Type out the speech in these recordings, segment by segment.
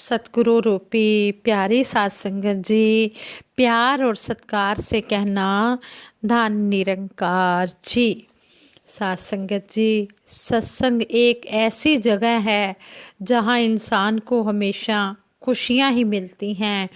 सतगुरु रूपी प्यारी साध संगत जी, प्यार और सत्कार से कहना धन निरंकार जी। साध संगत जी, सत्संग एक ऐसी जगह है जहाँ इंसान को हमेशा खुशियाँ ही मिलती हैं।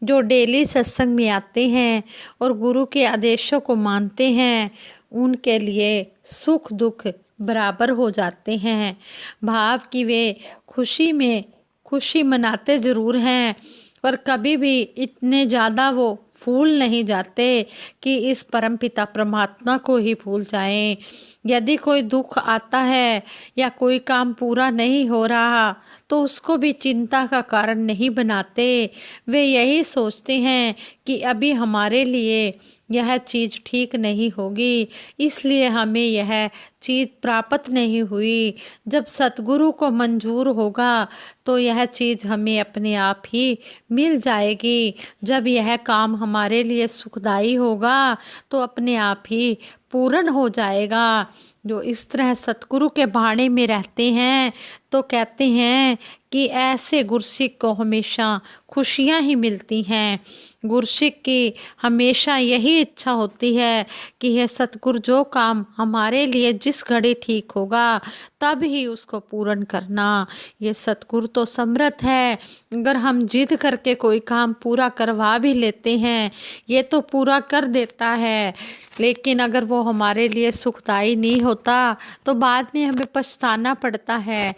जो डेली सत्संग में आते हैं और गुरु के आदेशों को मानते हैं, उनके लिए सुख दुख बराबर हो जाते हैं। भाव कि वे खुशी में खुशी मनाते ज़रूर हैं, पर कभी भी इतने ज़्यादा वो भूल नहीं जाते कि इस परमपिता परमात्मा को ही भूल जाएं। यदि कोई दुख आता है या कोई काम पूरा नहीं हो रहा तो उसको भी चिंता का कारण नहीं बनाते। वे यही सोचते हैं कि अभी हमारे लिए यह चीज़ ठीक नहीं होगी, इसलिए हमें यह चीज़ प्राप्त नहीं हुई। जब सतगुरु को मंजूर होगा तो यह चीज़ हमें अपने आप ही मिल जाएगी। जब यह काम हमारे लिए सुखदाई होगा तो अपने आप ही पूर्ण हो जाएगा। जो इस तरह सतगुरु के भाड़े में रहते हैं तो कहते हैं कि ऐसे गुरसिक को हमेशा खुशियाँ ही मिलती हैं। गुरसिक की हमेशा यही इच्छा होती है कि यह सतगुरु जो काम हमारे लिए जिस घड़ी ठीक होगा तब ही उसको पूर्ण करना। ये सतगुरु तो समर्थ है, अगर हम जिद करके कोई काम पूरा करवा भी लेते हैं ये तो पूरा कर देता है, लेकिन अगर वो हमारे लिए सुखदाई नहीं होता तो बाद में हमें पछताना पड़ता है।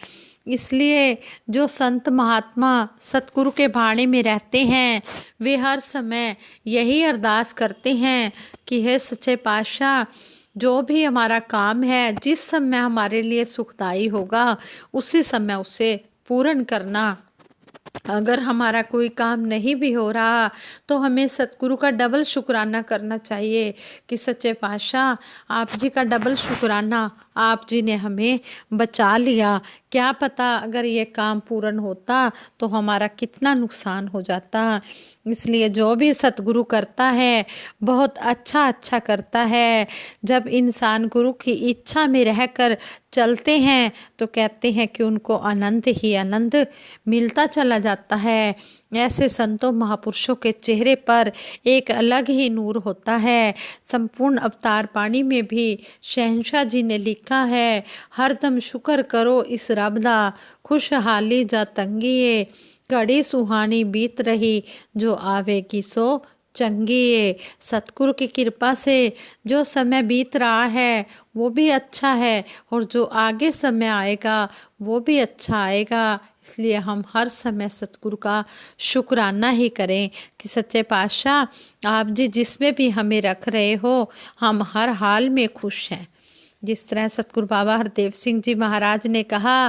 इसलिए जो संत महात्मा सतगुरु के भाड़े में रहते हैं वे हर समय यही अरदास करते हैं कि हे सच्चे पातशाह, जो भी हमारा काम है जिस समय हमारे लिए सुखदाई होगा उसी समय उसे पूर्ण करना। अगर हमारा कोई काम नहीं भी हो रहा तो हमें सतगुरु का डबल शुक्राना करना चाहिए कि सच्चे पातशाह आप जी का डबल शुक्राना, आप जी ने हमें बचा लिया। क्या पता अगर ये काम पूर्ण होता तो हमारा कितना नुकसान हो जाता। इसलिए जो भी सतगुरु करता है बहुत अच्छा करता है। जब इंसान गुरु की इच्छा में रहकर चलते हैं तो कहते हैं कि उनको आनंद ही आनंद मिलता चला जाता है। ऐसे संतों महापुरुषों के चेहरे पर एक अलग ही नूर होता है। संपूर्ण अवतार वाणी में भी शहंशाह जी ने लिखा है, हरदम शुक्र करो इस रब दा, खुशहाली जा तंगी, घड़ी सुहानी बीत रही जो आवेगी सो चंगी। सतगुरु की कृपा से जो समय बीत रहा है वो भी अच्छा है और जो आगे समय आएगा वो भी अच्छा आएगा। इसलिए हम हर समय सतगुरु का शुक्राना ही करें कि सच्चे पातशाह आप जी जिसमें भी हमें रख रहे हो हम हर हाल में खुश हैं। जिस तरह सतगुरु बाबा हरदेव सिंह जी महाराज ने कहा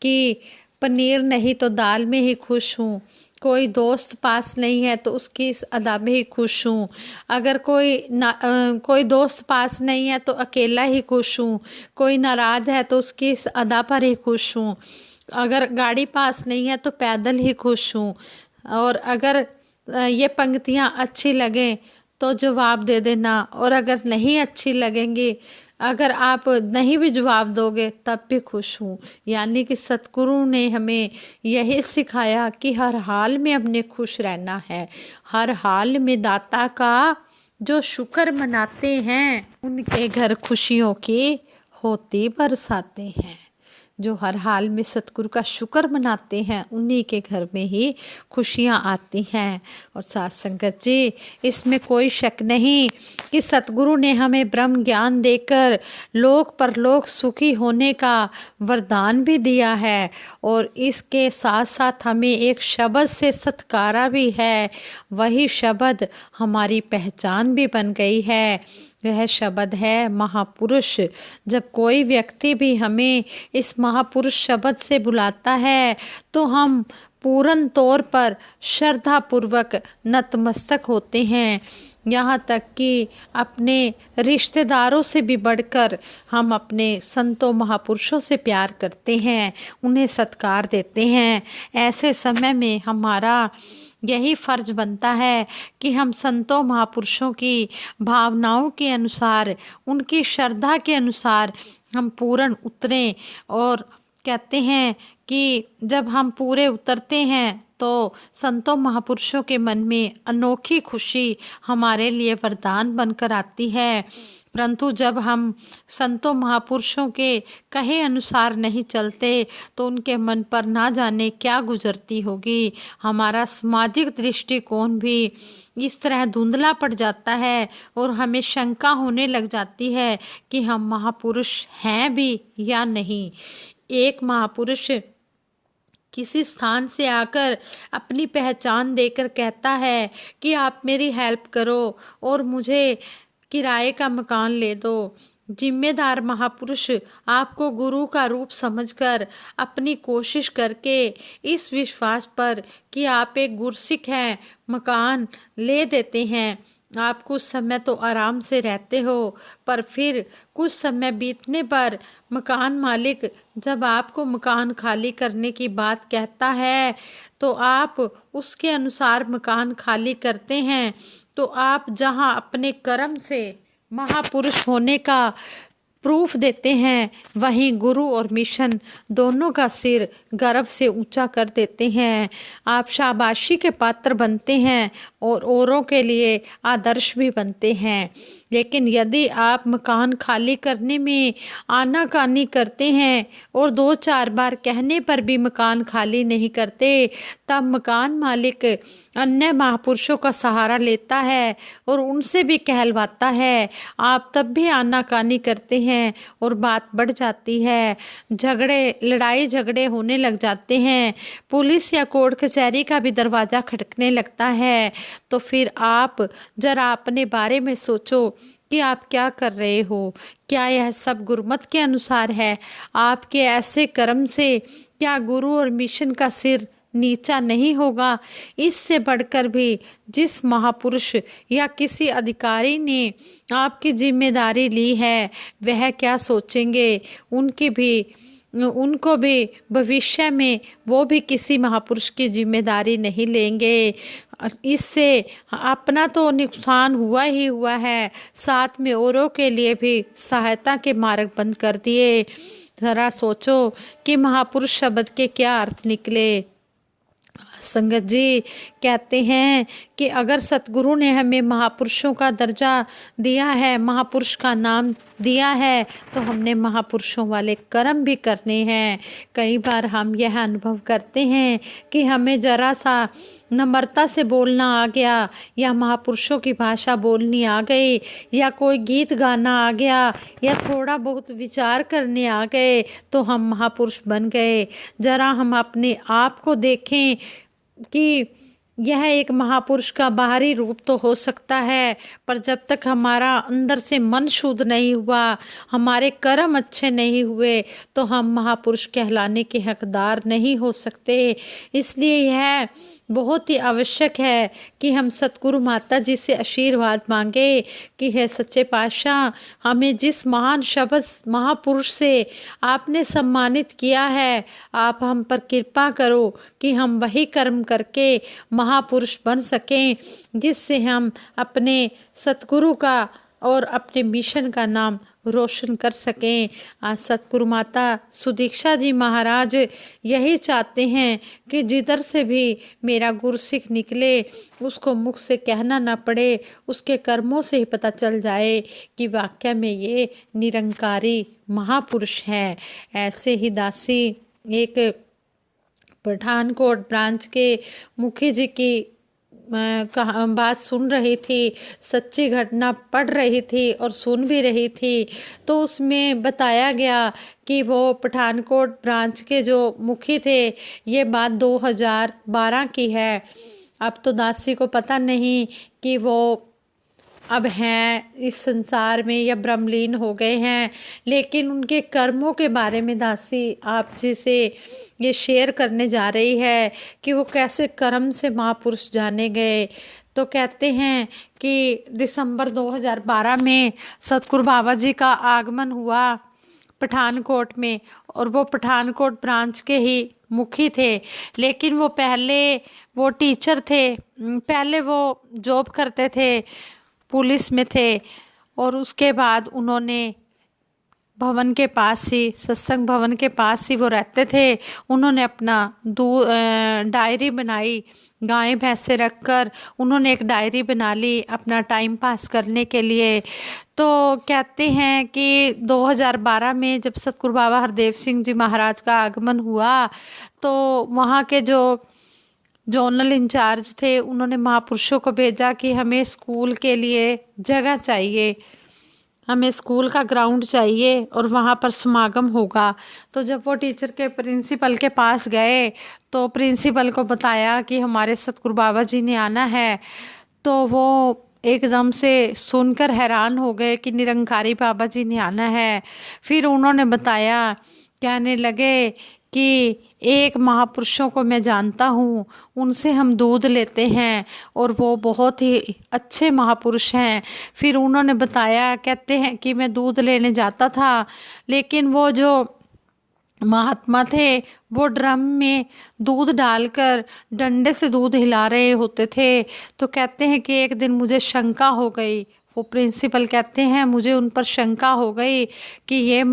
कि पनीर नहीं तो दाल में ही खुश हूँ, कोई दोस्त पास नहीं है तो उसकी इस अदा में ही खुश हूँ, अगर कोई दोस्त पास नहीं है तो अकेला ही खुश हूँ, कोई नाराज है तो उसकी इस अदा पर ही खुश हूँ, अगर गाड़ी पास नहीं है तो पैदल ही खुश हूँ। और अगर ये पंक्तियाँ अच्छी लगें तो जवाब दे देना, और अगर नहीं अच्छी लगेंगी, अगर आप नहीं भी जवाब दोगे तब भी खुश हूँ। यानी कि सतगुरु ने हमें यही सिखाया कि हर हाल में हमने खुश रहना है। हर हाल में दाता का जो शुक्र मनाते हैं उनके घर खुशियों की होती बरसाते हैं। जो हर हाल में सतगुरु का शुक्र मनाते हैं उन्हीं के घर में ही खुशियाँ आती हैं। और साथ संगत जी, इसमें कोई शक नहीं कि सतगुरु ने हमें ब्रह्म ज्ञान देकर लोक परलोक सुखी होने का वरदान भी दिया है, और इसके साथ साथ हमें एक शब्द से सत्कारा भी है। वही शब्द हमारी पहचान भी बन गई है। वह शब्द है महापुरुष। जब कोई व्यक्ति भी हमें इस महापुरुष शब्द से बुलाता है तो हम पूर्ण तौर पर श्रद्धा पूर्वक नतमस्तक होते हैं। यहाँ तक कि अपने रिश्तेदारों से भी बढ़कर हम अपने संतों महापुरुषों से प्यार करते हैं, उन्हें सत्कार देते हैं। ऐसे समय में हमारा यही फर्ज बनता है कि हम संतों महापुरुषों की भावनाओं के अनुसार, उनकी श्रद्धा के अनुसार हम पूर्ण उतरें। और कहते हैं कि जब हम पूरे उतरते हैं तो संतों महापुरुषों के मन में अनोखी खुशी हमारे लिए वरदान बनकर आती है। परंतु जब हम संतों महापुरुषों के कहे अनुसार नहीं चलते तो उनके मन पर ना जाने क्या गुजरती होगी। हमारा सामाजिक दृष्टिकोण भी इस तरह धुंधला पड़ जाता है और हमें शंका होने लग जाती है कि हम महापुरुष हैं भी या नहीं। एक महापुरुष किसी स्थान से आकर अपनी पहचान देकर कहता है कि आप मेरी हेल्प करो और मुझे किराए का मकान ले दो। जिम्मेदार महापुरुष आपको गुरु का रूप समझकर अपनी कोशिश करके इस विश्वास पर कि आप एक गुरसिक हैं मकान ले देते हैं। आप कुछ समय तो आराम से रहते हो, पर फिर कुछ समय बीतने पर मकान मालिक जब आपको मकान खाली करने की बात कहता है तो आप उसके अनुसार मकान खाली करते हैं। तो आप जहां अपने कर्म से महापुरुष होने का प्रूफ देते हैं, वहीं गुरु और मिशन दोनों का सिर गर्व से ऊंचा कर देते हैं। आप शाबाशी के पात्र बनते हैं और औरों के लिए आदर्श भी बनते हैं। लेकिन यदि आप मकान खाली करने में आनाकानी करते हैं और 2-4 बार कहने पर भी मकान खाली नहीं करते, तब मकान मालिक अन्य महापुरुषों का सहारा लेता है और उनसे भी कहलवाता है। आप तब भी आनाकानी करते हैं और बात बढ़ जाती है। लड़ाई झगड़े होने लग जाते हैं। पुलिस या कोर्ट कचहरी का भी दरवाज़ा खटकने लगता है। तो फिर आप जरा अपने बारे में सोचो कि आप क्या कर रहे हो। क्या यह सब गुरमत के अनुसार है? आपके ऐसे कर्म से क्या गुरु और मिशन का सिर नीचा नहीं होगा? इससे बढ़कर भी जिस महापुरुष या किसी अधिकारी ने आपकी जिम्मेदारी ली है, वह क्या सोचेंगे? उनको भी भविष्य में वो भी किसी महापुरुष की जिम्मेदारी नहीं लेंगे। इससे अपना तो नुकसान हुआ ही हुआ है, साथ में औरों के लिए भी सहायता के मार्ग बंद कर दिए। जरा सोचो कि महापुरुष शब्द के क्या अर्थ निकले। संगत जी कहते हैं कि अगर सतगुरु ने हमें महापुरुषों का दर्जा दिया है, महापुरुष का नाम दिया है, तो हमने महापुरुषों वाले कर्म भी करने हैं। कई बार हम यह अनुभव करते हैं कि हमें जरा सा नम्रता से बोलना आ गया या महापुरुषों की भाषा बोलनी आ गई या कोई गीत गाना आ गया या थोड़ा बहुत विचार करने आ गए तो हम महापुरुष बन गए। जरा हम अपने आप को देखें कि यह एक महापुरुष का बाहरी रूप तो हो सकता है, पर जब तक हमारा अंदर से मन शुद्ध नहीं हुआ, हमारे कर्म अच्छे नहीं हुए, तो हम महापुरुष कहलाने के हकदार नहीं हो सकते। इसलिए यह बहुत ही आवश्यक है कि हम सतगुरु माता जी से आशीर्वाद मांगे कि हे सच्चे पातशाह, हमें जिस महान शब्द महापुरुष से आपने सम्मानित किया है, आप हम पर कृपा करो कि हम वही कर्म करके महापुरुष बन सकें, जिससे हम अपने सतगुरु का और अपने मिशन का नाम रोशन कर सकें। आज सतगुरु माता सुदीक्षा जी महाराज यही चाहते हैं कि जिधर से भी मेरा गुरसिख निकले उसको मुख से कहना ना पड़े, उसके कर्मों से ही पता चल जाए कि वाकई में ये निरंकारी महापुरुष हैं। ऐसे ही दासी एक पठानकोट ब्रांच के मुखी जी की बात सुन रही थी, सच्ची घटना पढ़ रही थी और सुन भी रही थी। तो उसमें बताया गया कि वो पठानकोट ब्रांच के जो मुखी थे, ये बात 2012 की है। अब तो दासी को पता नहीं कि वो अब हैं इस संसार में या ब्रह्मलीन हो गए हैं, लेकिन उनके कर्मों के बारे में दासी आप जी से ये शेयर करने जा रही है कि वो कैसे कर्म से महापुरुष जाने गए। तो कहते हैं कि दिसंबर 2012 में सतगुरु बाबा जी का आगमन हुआ पठानकोट में, और वो पठानकोट ब्रांच के ही मुखी थे, लेकिन वो पहले वो टीचर थे, पहले वो जॉब करते थे, पुलिस में थे, और उसके बाद उन्होंने भवन के पास ही, सत्संग भवन के पास ही वो रहते थे। उन्होंने अपना डायरी बनाई, गायें भैंसे रखकर उन्होंने एक डायरी बना ली अपना टाइम पास करने के लिए। तो कहते हैं कि 2012 में जब सतगुरु बाबा हरदेव सिंह जी महाराज का आगमन हुआ, तो वहाँ के जो जोनल इंचार्ज थे उन्होंने महापुरुषों को भेजा कि हमें स्कूल के लिए जगह चाहिए, हमें स्कूल का ग्राउंड चाहिए और वहाँ पर समागम होगा। तो जब वो टीचर के प्रिंसिपल के पास गए तो प्रिंसिपल को बताया कि हमारे सतगुरु बाबा जी ने आना है। तो वो एकदम से सुनकर हैरान हो गए कि निरंकारी बाबा जी ने आना है। फिर उन्होंने बताया, कहने लगे कि एक महापुरुषों को मैं जानता हूँ, उनसे हम दूध लेते हैं और वो बहुत ही अच्छे महापुरुष हैं। फिर उन्होंने बताया, कहते हैं कि मैं दूध लेने जाता था, लेकिन वो जो महात्मा थे वो ड्रम में दूध डालकर डंडे से दूध हिला रहे होते थे। तो कहते हैं कि एक दिन मुझे शंका हो गई, वो प्रिंसिपल कहते हैं मुझे उन पर शंका हो गई कि ये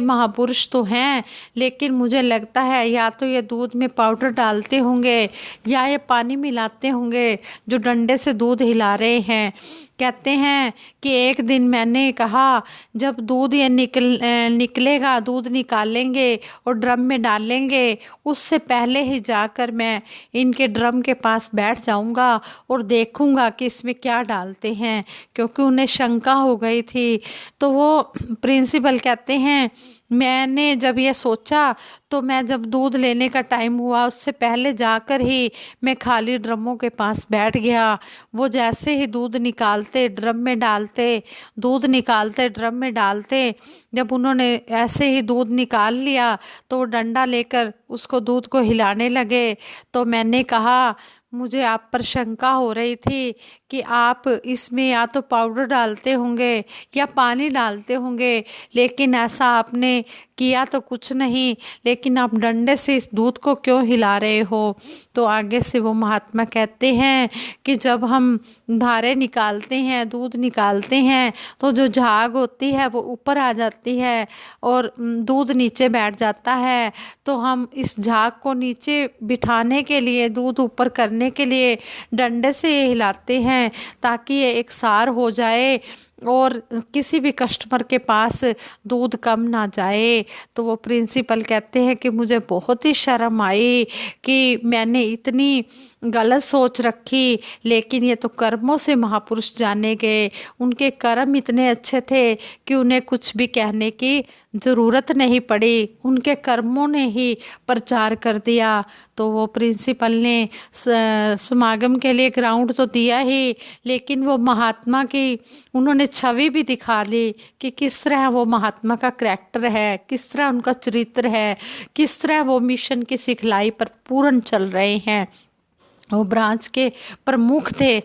महापुरुष तो हैं, लेकिन मुझे लगता है या तो ये दूध में पाउडर डालते होंगे या ये पानी मिलाते होंगे जो डंडे से दूध हिला रहे हैं। कहते हैं कि एक दिन मैंने कहा, जब दूध ये निकलेगा, दूध निकालेंगे और ड्रम में डालेंगे, उससे पहले ही जाकर मैं इनके ड्रम के पास बैठ जाऊंगा और देखूंगा कि इसमें क्या डालते हैं, क्योंकि उन्हें शंका हो गई थी। तो वो प्रिंसिपल कहते हैं मैंने जब ये सोचा तो मैं जब दूध लेने का टाइम हुआ उससे पहले जाकर ही मैं खाली ड्रमों के पास बैठ गया। वो जैसे ही दूध निकालते ड्रम में डालते, दूध निकालते ड्रम में डालते, जब उन्होंने ऐसे ही दूध निकाल लिया तो वो डंडा लेकर उसको दूध को हिलाने लगे। तो मैंने कहा मुझे आप पर शंका हो रही थी कि आप इसमें या तो पाउडर डालते होंगे या पानी डालते होंगे, लेकिन ऐसा आपने किया तो कुछ नहीं, लेकिन आप डंडे से इस दूध को क्यों हिला रहे हो। तो आगे से वो महात्मा कहते हैं कि जब हम धारे निकालते हैं, दूध निकालते हैं, तो जो झाग होती है वो ऊपर आ जाती है और दूध नीचे बैठ जाता है। तो हम इस झाग को नीचे बिठाने के लिए, दूध ऊपर करने के लिए डंडे से हिलाते हैं ताकि ये एक सार हो जाए और किसी भी कस्टमर के पास दूध कम ना जाए। तो वो प्रिंसिपल कहते हैं कि मुझे बहुत ही शर्म आई कि मैंने इतनी गलत सोच रखी, लेकिन ये तो कर्मों से महापुरुष जाने गए, उनके कर्म इतने अच्छे थे कि उन्हें कुछ भी कहने की ज़रूरत नहीं पड़ी, उनके कर्मों ने ही प्रचार कर दिया। तो वो प्रिंसिपल ने समागम के लिए ग्राउंड तो दिया ही, लेकिन वो महात्मा की उन्होंने छवि भी दिखा ली कि किस तरह वो महात्मा का करैक्टर है, किस तरह उनका चरित्र है, किस तरह वो मिशन की सिखलाई पर पूर्ण चल रहे हैं। वो ब्रांच के प्रमुख थे,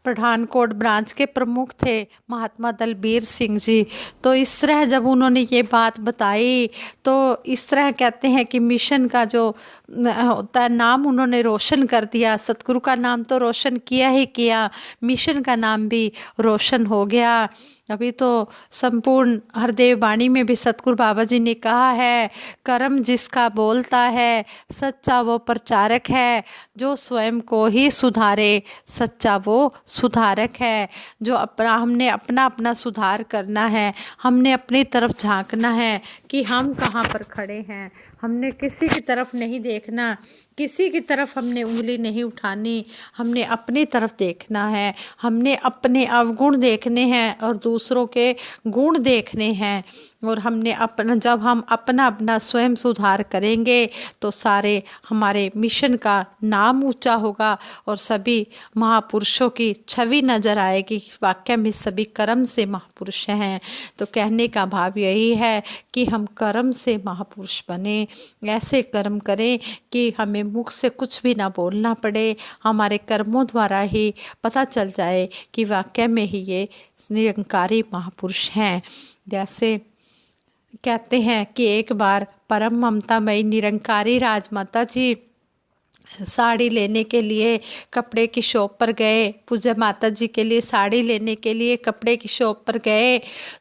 पठानकोट ब्रांच के प्रमुख थे महात्मा दलबीर सिंह जी। तो इस तरह जब उन्होंने ये बात बताई तो इस तरह कहते हैं कि मिशन का जो होता है नाम उन्होंने रोशन कर दिया। सतगुरु का नाम तो रोशन किया ही किया, मिशन का नाम भी रोशन हो गया। अभी तो संपूर्ण हरदेव वाणी में भी सतगुरु बाबा जी ने कहा है, कर्म जिसका बोलता है सच्चा वो प्रचारक है, जो स्वयं को ही सुधारे सच्चा वो सुधारक है। जो हमने अपना अपना सुधार करना है, हमने अपनी तरफ झांकना है कि हम कहाँ पर खड़े हैं। हमने किसी की तरफ नहीं देखना, किसी की तरफ हमने उंगली नहीं उठानी, हमने अपनी तरफ देखना है। हमने अपने अवगुण देखने हैं और दूसरों के गुण देखने हैं। और हमने अपना जब हम अपना अपना स्वयं सुधार करेंगे तो सारे हमारे मिशन का नाम ऊंचा होगा और सभी महापुरुषों की छवि नज़र आएगी, वाकई में सभी कर्म से महापुरुष हैं। तो कहने का भाव यही है कि हम कर्म से महापुरुष बने, ऐसे कर्म करें कि हमें मुख से कुछ भी ना बोलना पड़े, हमारे कर्मों द्वारा ही पता चल जाए कि वाकई में ही ये निरंकारी महापुरुष हैं। जैसे कहते हैं कि एक बार परम ममतामयी निरंकारी राजमाता जी साड़ी लेने के लिए कपड़े की शॉप पर गए, पूजा माता जी के लिए साड़ी लेने के लिए कपड़े की शॉप पर गए,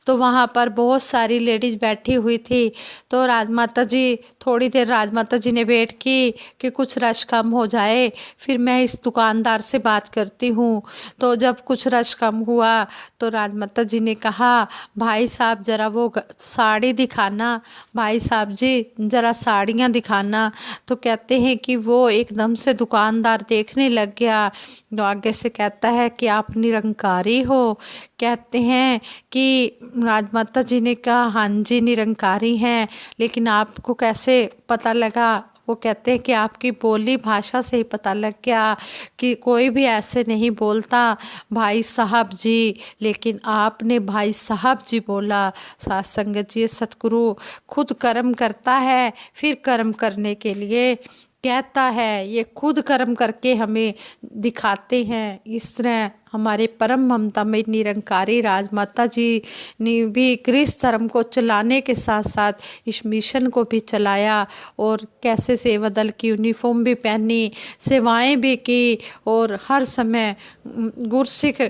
तो वहाँ पर बहुत सारी लेडीज बैठी हुई थी। तो राजमाता जी, थोड़ी देर राजमाता जी ने वेट की कि कुछ रश कम हो जाए, फिर मैं इस दुकानदार से बात करती हूँ। तो जब कुछ रश कम हुआ तो राजमाता जी ने कहा, भाई साहब ज़रा वो साड़ी दिखाना, भाई साहब जी ज़रा साड़ियाँ दिखाना। तो कहते हैं कि वो एकदम से दुकानदार देखने लग गया, तो आगे से कहता है कि आप निरंकारी हो। कहते हैं कि राजमाता जी ने कहा, हाँ जी निरंकारी हैं, लेकिन आपको कैसे पता लगा? वो कहते हैं कि आपकी बोली भाषा से ही पता लग गया कि कोई भी ऐसे नहीं बोलता भाई साहब जी, लेकिन आपने भाई साहब जी बोला। साथ संगत जी, सतगुरु खुद कर्म करता है, फिर कर्म करने के लिए कहता है, ये खुद कर्म करके हमें दिखाते हैं। इस तरह हमारे परम ममता में निरंकारी राजमाता जी ने भी क्रिस्त धर्म को चलाने के साथ साथ इस मिशन को भी चलाया, और कैसे सेवा दल की यूनिफॉर्म भी पहनी, सेवाएं भी की, और हर समय गुरसिख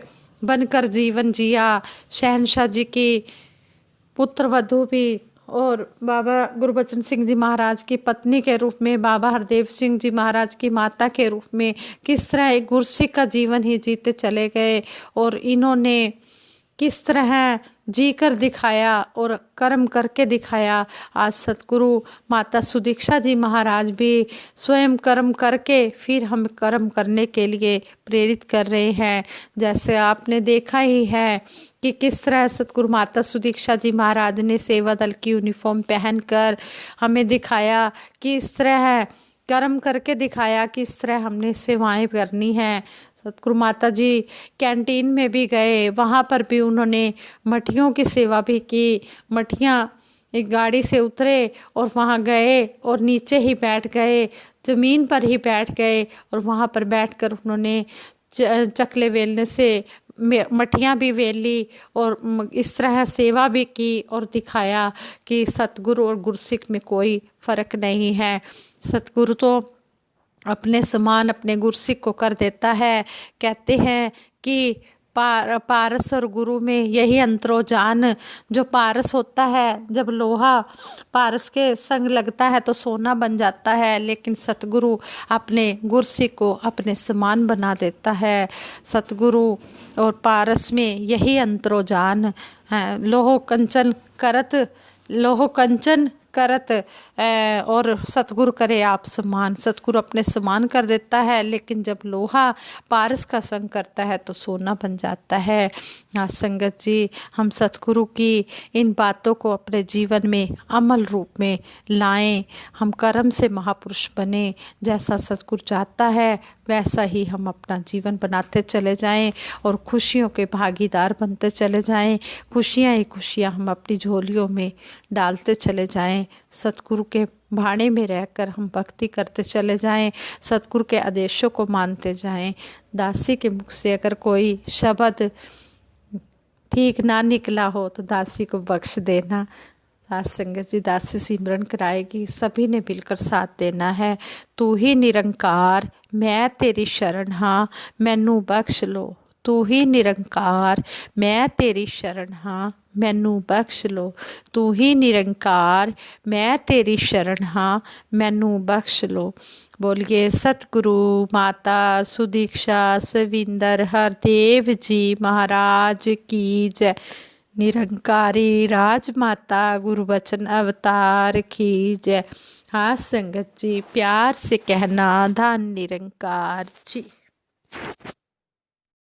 बनकर जीवन जिया। शहनशाह जी की पुत्र वधू भी, और बाबा गुरबचन सिंह जी महाराज की पत्नी के रूप में, बाबा हरदेव सिंह जी महाराज की माता के रूप में किस तरह एक गुरसिख का जीवन ही जीते चले गए, और इन्होंने किस तरह जी कर दिखाया और कर्म करके दिखाया। आज सतगुरु माता सुदीक्षा जी महाराज भी स्वयं कर्म करके फिर हम कर्म करने के लिए प्रेरित कर रहे हैं। जैसे आपने देखा ही है कि किस तरह सतगुरु माता सुदीक्षा जी महाराज ने सेवा दल की यूनिफॉर्म पहनकर हमें दिखाया, कि इस तरह कर्म करके दिखाया, कि इस तरह हमने सेवाएं करनी है। सतगुरु माता जी कैंटीन में भी गए, वहाँ पर भी उन्होंने मठियों की सेवा भी की। मठियाँ एक गाड़ी से उतरे और वहाँ गए और नीचे ही बैठ गए, ज़मीन पर ही बैठ गए, और वहाँ पर बैठकर उन्होंने चकले वेलने से मठियाँ भी वेल ली, और इस तरह सेवा भी की और दिखाया कि सतगुरु और गुरसिख में कोई फ़र्क नहीं है। सतगुरु तो अपने समान अपने गुरसिख को कर देता है। कहते हैं कि पारस और गुरु में यही अंतरोजान। जो पारस होता है, जब लोहा पारस के संग लगता है तो सोना बन जाता है, लेकिन सतगुरु अपने गुरसिख को अपने समान बना देता है। सतगुरु और पारस में यही अंतरोजान है। लोहो कंचन करत और सतगुरु करे आप समान। सतगुरु अपने समान कर देता है, लेकिन जब लोहा पारस का संग करता है तो सोना बन जाता है। हाँ संगत जी, हम सतगुरु की इन बातों को अपने जीवन में अमल रूप में लाएं। हम कर्म से महापुरुष बने। जैसा सतगुरु चाहता है वैसा ही हम अपना जीवन बनाते चले जाएं और खुशियों के भागीदार बनते चले जाएं। खुशियाँ ही खुशियाँ हम अपनी झोलियों में डालते चले जाएं। सतगुरु के भाड़े में रहकर हम भक्ति करते चले जाएं। सतगुरु के आदेशों को मानते जाएं। दासी के मुख से अगर कोई शब्द ठीक ना निकला हो तो दासी को बख्श देना। दास संगत जी दासी सिमरन कराएगी, सभी ने मिलकर साथ देना है। तू ही निरंकार मैं तेरी शरण हाँ, मैनू बख्श लो। तू ही निरंकार मैं तेरी शरण हाँ, मैनू बख्श लो। तू ही निरंकार मैं तेरी शरण हाँ, मैनू बख्श लो। बोलिए सतगुरु माता सुदीक्षा सविंदर हरदेव जी महाराज की जय। निरंकारी राजमाता गुरुबचन अवतार की जय। हाँ संगत जी, प्यार से कहना धन निरंकार जी।